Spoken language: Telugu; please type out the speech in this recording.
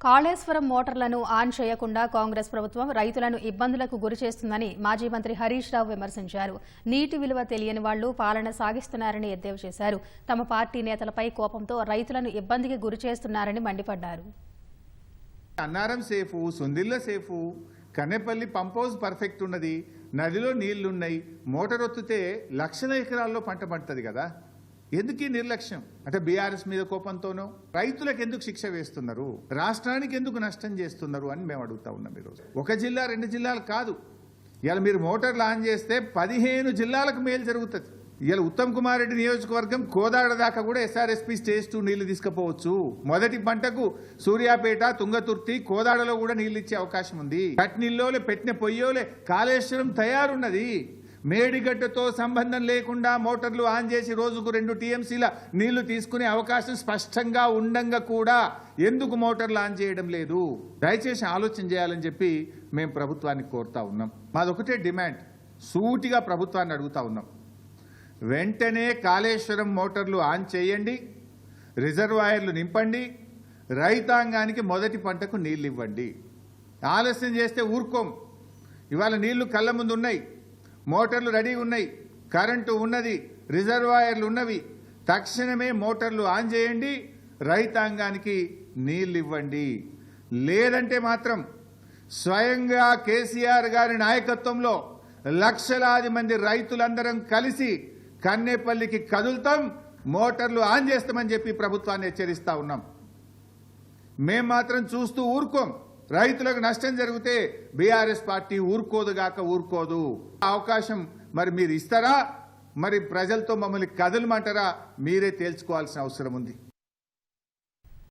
కాళేశ్వరం మోటార్లను ఆన్ చేయకుండా కాంగ్రెస్ ప్రభుత్వం రైతులను ఇబ్బందులకు గురిచేస్తుందని మాజీ మంత్రి హరీష్ రావు విమర్శించారు. నీటి విలువ తెలియని వాళ్లు పాలన సాగిస్తున్నారని ఎద్దేవా చేశారు. తమ పార్టీ నేతలపై కోపంతో రైతులను ఇబ్బందికి గురిచేస్తున్నారని మండిపడ్డారు. Annaram safe, Sundilla safe, Kannepalli pump house perfect ఉన్నది, నదిలో నీళ్లున్నాయి, మోటార్ ఒత్తితే లక్షల ఎకరాల్లో పంట పడుతుంది కదా. ఎందుకు ఈ నిర్లక్ష్యం? అంటే బీఆర్ఎస్ మీద కోపంతోనో రైతులకు ఎందుకు శిక్ష వేస్తున్నారు, రాష్ట్రానికి ఎందుకు నష్టం చేస్తున్నారు అని మేము అడుగుతా ఉన్నాం. ఈరోజు ఒక జిల్లా 2 జిల్లాలు కాదు, ఇలా మీరు మోటార్లు ఆన్ చేస్తే 15 జిల్లాలకు మేలు జరుగుతుంది. ఇలా ఉత్తమ్ కుమార్ రెడ్డి నియోజకవర్గం కోదాడ దాకా కూడా SRSP స్టేజ్ 2 నీళ్లు తీసుకుపోవచ్చు. మొదటి పంటకు సూర్యాపేట, తుంగతుర్తి, కోదాడలో కూడా నీళ్లు ఇచ్చే అవకాశం ఉంది. కట్నీల్లోలే పెట్టిన పొయ్యోలే కాళేశ్వరం తయారున్నది. మేడిగడ్డతో సంబంధం లేకుండా మోటార్లు ఆన్ చేసి రోజుకు 2 TMCల నీళ్లు తీసుకునే అవకాశం స్పష్టంగా ఉండంగా కూడా ఎందుకు మోటార్లు ఆన్ చేయడం లేదు? దయచేసి ఆలోచన చేయాలని చెప్పి మేము ప్రభుత్వాన్ని కోరుతా ఉన్నాం. మాదొకటే డిమాండ్, సూటిగా ప్రభుత్వాన్ని అడుగుతా ఉన్నాం. వెంటనే కాళేశ్వరం మోటార్లు ఆన్ చేయండి, రిజర్వాయర్లు నింపండి, రైతాంగానికి మొదటి పంటకు నీళ్లు ఇవ్వండి. ఆలస్యం చేస్తే ఊరుకోం. ఇవాళ నీళ్లు కళ్ళ ముందు ఉన్నాయి, మోటార్లు రెడీ ఉన్నాయి, కరెంటు ఉన్నది, రిజర్వాయర్లు ఉన్నవి. తక్షణమే మోటార్లు ఆన్ చేయండి, రైతాంగానికి నీళ్లు ఇవ్వండి. లేదంటే మాత్రం స్వయంగా కేసీఆర్ గారి నాయకత్వంలో లక్షలాది మంది రైతులందరం కలిసి కన్నేపల్లికి కదులుతాం, మోటార్లు ఆన్ చేస్తామని చెప్పి ప్రభుత్వాన్ని హెచ్చరిస్తా ఉన్నాం. మేం మాత్రం చూస్తూ ఊరుకోం. రైతులకు నష్టం జరిగితే బీఆర్ఎస్ పార్టీ ఊరుకోదుగాక ఊరుకోదు. అవకాశం మరి మీరు ఇస్తారా, మరి ప్రజలతో మమ్మల్ని కదలమంటారా, మీరే తేల్చుకోవాల్సిన అవసరం ఉంది.